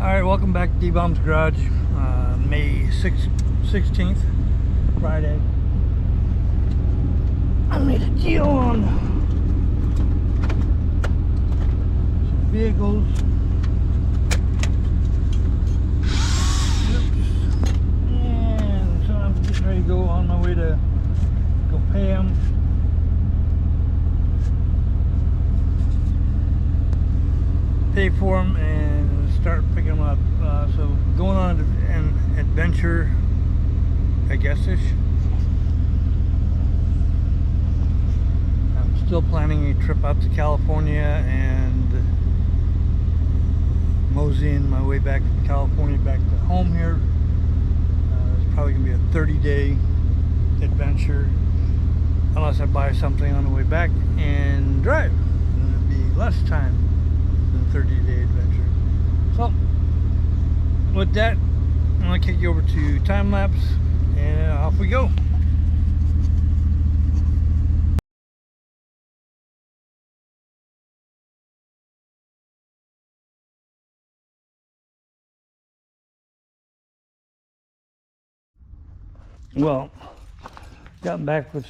Alright, welcome back to D-Bomb's Garage, May 16th, Friday. I made a deal on some vehicles. And so I'm getting ready to go on my way to go pay them. Pay for them and start picking them up. So going on an adventure, I guess-ish. I'm still planning a trip out to California and moseying my way back from California back to home here. It's probably gonna be a 30-day adventure unless I buy something on the way back and drive. And it'll be less time than a 30-day adventure. So with that, I'm gonna kick you over to time lapse and off we go. Well, got back with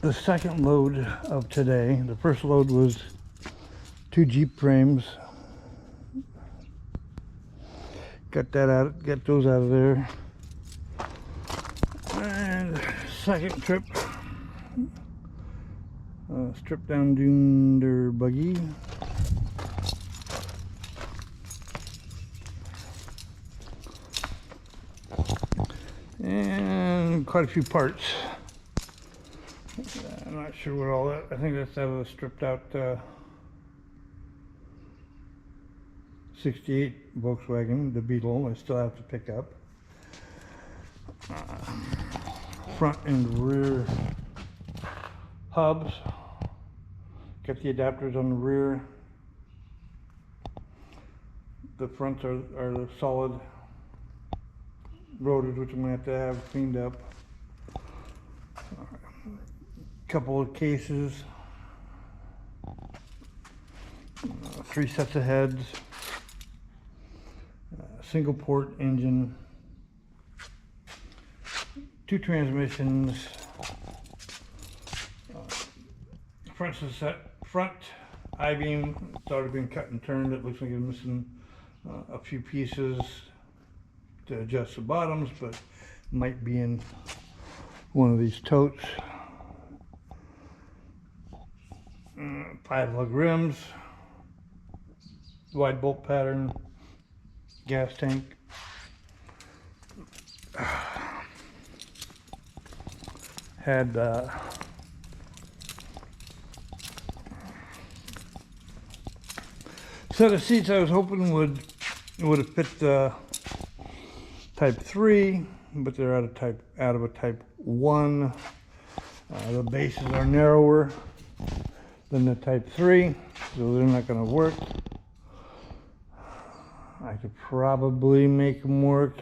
the second load of today. The first load was 2 Jeep frames. Got that out, get those out of there. And second trip, strip down dunder buggy. And quite a few parts. I'm not sure what all that, I think that's out of the stripped out 68 Volkswagen, the Beetle. I still have to pick up. Front and rear hubs. Got the adapters on the rear. The fronts are the solid rotors, which I'm going to have cleaned up. Couple of cases. 3 sets of heads. Single port engine, 2 transmissions, front I-beam. It's already been cut and turned. It looks like it's missing a few pieces to adjust the bottoms, but might be in one of these totes. 5 lug rims, wide bolt pattern, gas tank. Had set of seats I was hoping would have fit type 3, but they're out of a type 1. The bases are narrower than the type 3, so they're not going to work. I could probably make them work,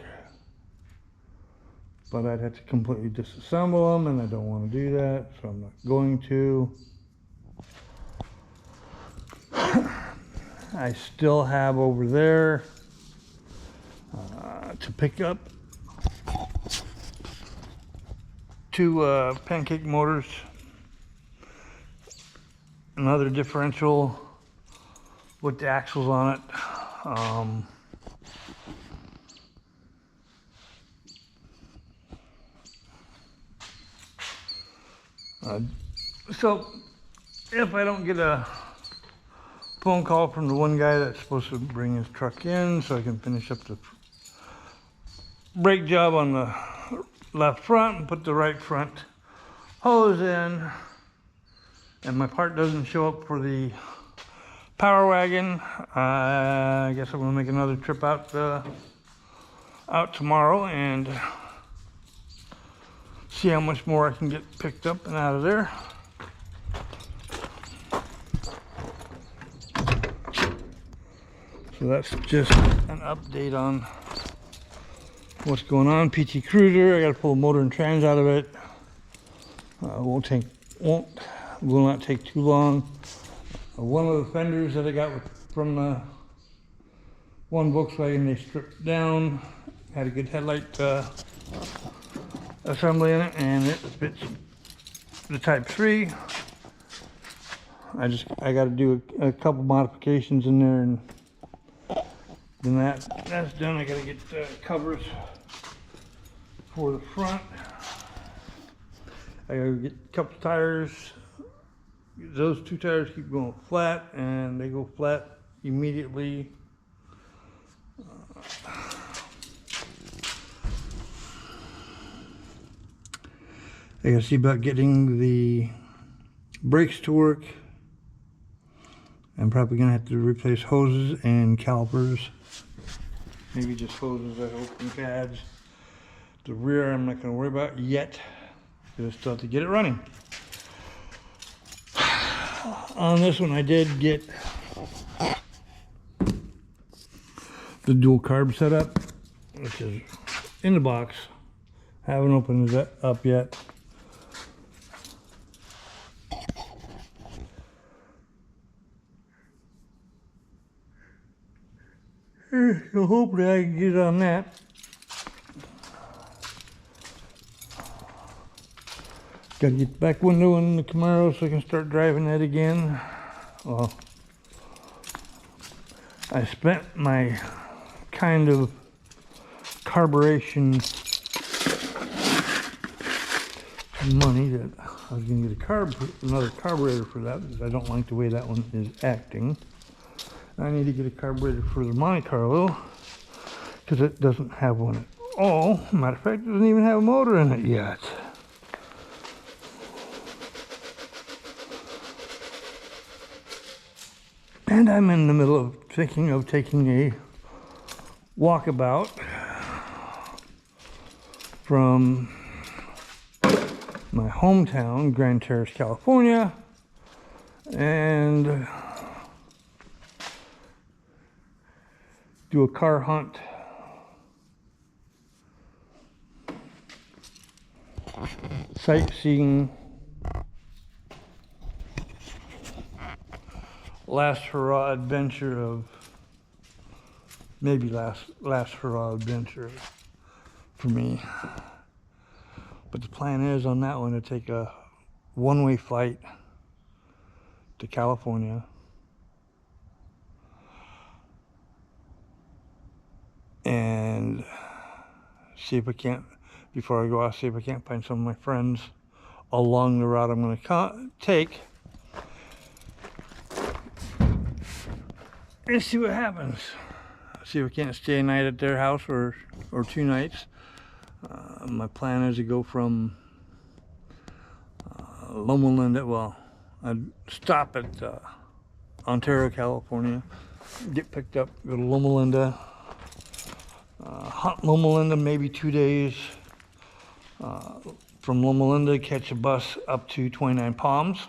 but I'd have to completely disassemble them, and I don't want to do that, so I'm not going to. I still have over there to pick up 2 pancake motors, another differential with the axles on it. So if I don't get a phone call from the one guy that's supposed to bring his truck in so I can finish up the brake job on the left front and put the right front hose in, and my part doesn't show up for the Power Wagon, I guess I'm gonna make another trip out tomorrow and see how much more I can get picked up and out of there. So that's just an update on what's going on. PT Cruiser, I got to pull the motor and trans out of it. Will not take too long. One of the fenders that I got from the one Volkswagen they stripped down, had a good headlight assembly in it, and it fits the Type 3. I got to do a couple modifications in there, and then that's done. I got to get covers for the front. I got to get a couple tires. Those two tires keep going flat, and they go flat immediately. I got to see about getting the brakes to work. I'm probably going to have to replace hoses and calipers. Maybe just hoses, I hope, and pads. The rear I'm not going to worry about yet. Just still have to get it running. On this one I did get the dual carb setup, which is in the box. Haven't opened it up yet. So hopefully I can get on that. Got to get the back window in the Camaro so I can start driving that again. Well, I spent my kind of carburation money that I was going to get another carburetor for that, because I don't like the way that one is acting. I need to get a carburetor for the Monte Carlo because it doesn't have one at all. Matter of fact, it doesn't even have a motor in it yet. And I'm in the middle of thinking of taking a walkabout from my hometown, Grand Terrace, California, and do a car hunt. Sightseeing. Last hurrah adventure of, maybe last hurrah adventure for me. But the plan is on that one to take a one-way flight to California. And see if I can't, before I go out, see if I can't find some of my friends along the route I'm going to take. And see what happens. See if I can't stay a night at their house or 2 nights. My plan is to go from Loma Linda. Well, I'd stop at Ontario, California, get picked up, go to Loma Linda, hunt Loma Linda maybe 2 days. From Loma Linda, catch a bus up to 29 Palms.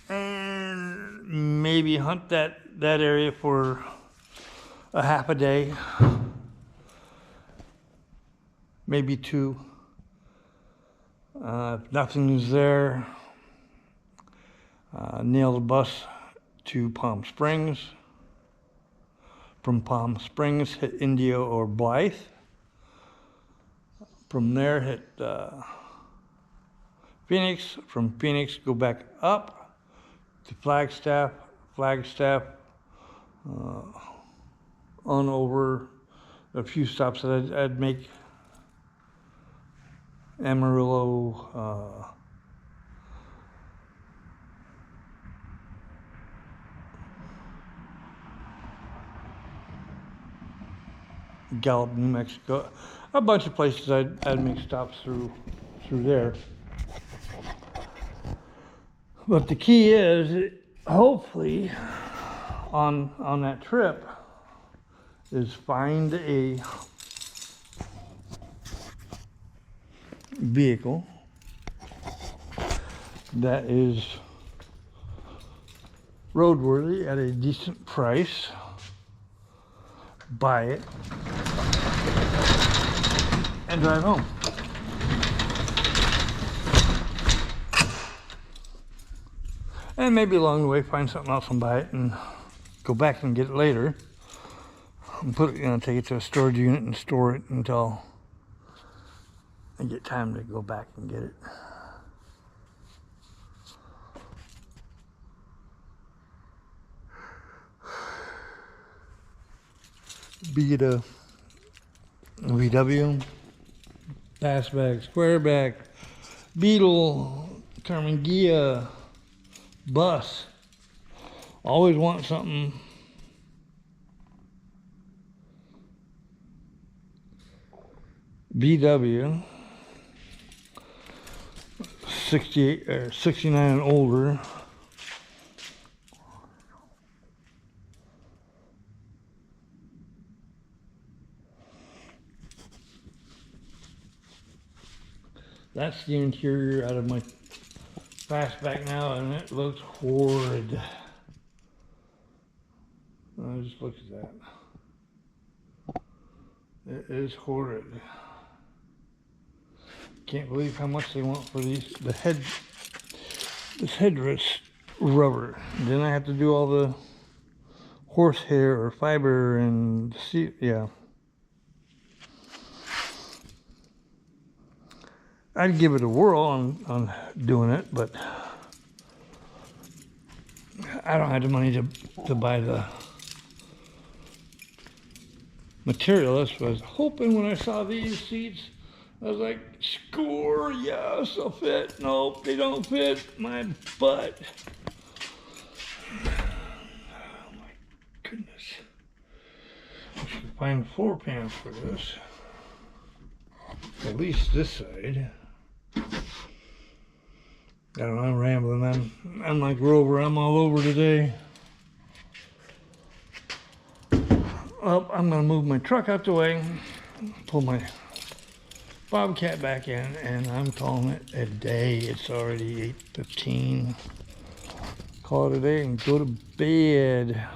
And maybe hunt that area for a half a day, maybe 2. If nothing's there, nail the bus to Palm Springs. From Palm Springs, hit Indio or Blythe. From there, hit Phoenix. From Phoenix, go back up to Flagstaff, on over a few stops that I'd make. Amarillo, Gallup, New Mexico, a bunch of places I'd make stops through there. But the key is, hopefully, on that trip, is find a vehicle that is roadworthy at a decent price, buy it, and drive home. And maybe along the way find something else and buy it and go back and get it later. And put it, take it to a storage unit and store it until I get time to go back and get it. Be it a VW, fastback, squareback, Beetle, Carmangia, bus. Always want something. VW, 68 or 69 and older. That's the interior out of my fastback now, and it looks horrid. Just look at that. It is horrid. Can't believe how much they want for these. This headrest rubber. Then I have to do all the horsehair or fiber and yeah. I'd give it a whirl on doing it, but I don't have the money to buy the material. That's what I was hoping when I saw these seats. I was like, score, yes, they'll fit. Nope, they don't fit my butt. Oh my goodness. I should find floor pans for this. At least this side. I don't know, I'm rambling. I'm like Rover, I'm all over today. Well, I'm gonna move my truck out the way, pull my Bobcat back in, and I'm calling it a day. It's already 8:15. Call it a day and go to bed.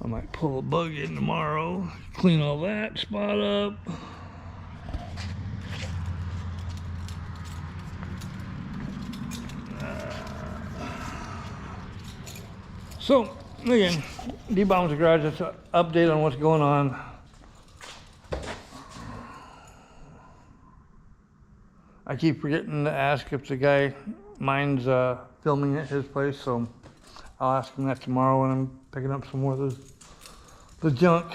I might pull a bug in tomorrow, clean all that spot up. So, again, debombs the garage. That's an update on what's going on. I keep forgetting to ask if the guy minds filming at his place, so I'll ask him that tomorrow when I'm picking up some more of the junk.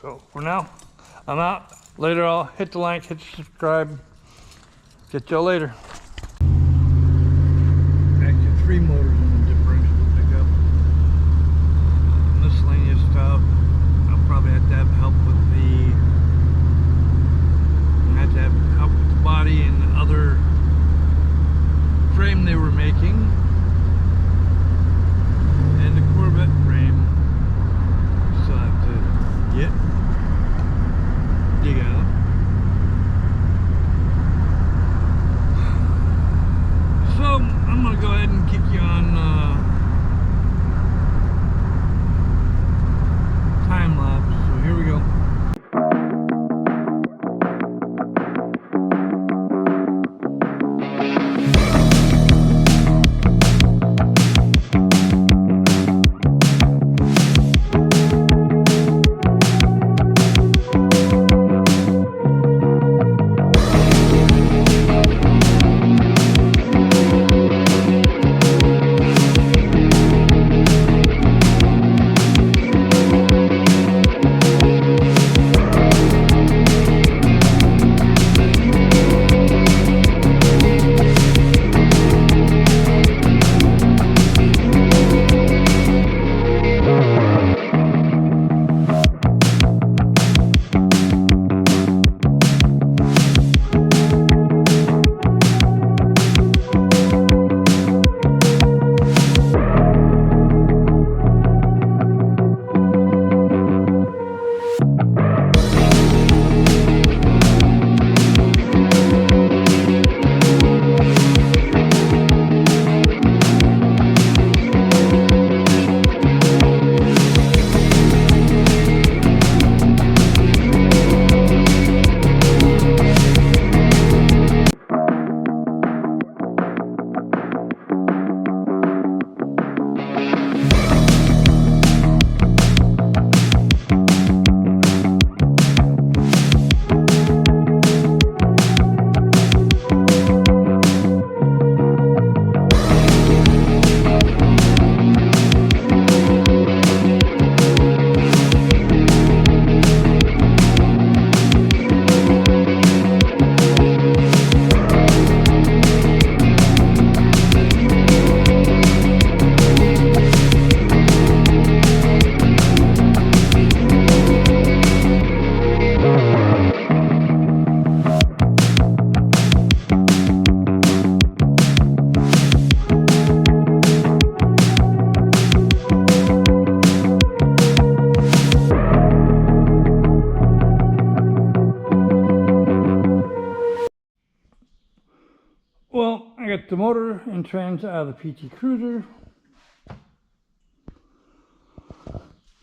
So for now, I'm out. Later, I'll hit the like, hit the subscribe. Get y'all later. Actually, 3 motors in the differential to pick up. Miscellaneous stuff. I'll probably have to have help with the body and the other frame they were making. And the Corvette frame. So I have to dig out. So I'm gonna go ahead and kick you on got the motor and trans out of the PT Cruiser.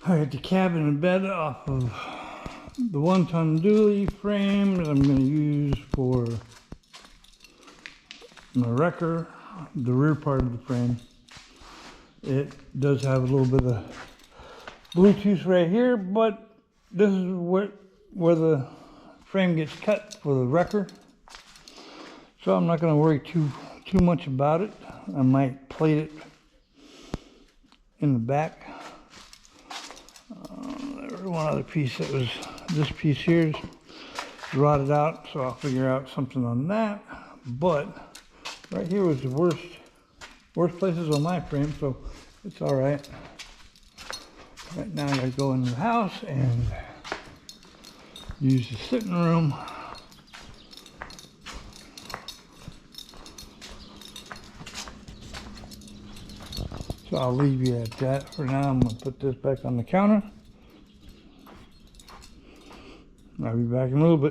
I got the cab and the bed off of the 1-ton dually frame that I'm going to use for my wrecker, the rear part of the frame. It does have a little bit of Bluetooth right here, but this is where the frame gets cut for the wrecker. So I'm not going to worry too much about it. I might plate it in the back. There was one other piece that was, this piece here is rotted out, so I'll figure out something on that. But right here was the worst places on my frame, so it's all right. Right now I gotta go in the house and use the sitting room. So I'll leave you at that for now. I'm gonna put this back on the counter. I'll be back in a little bit.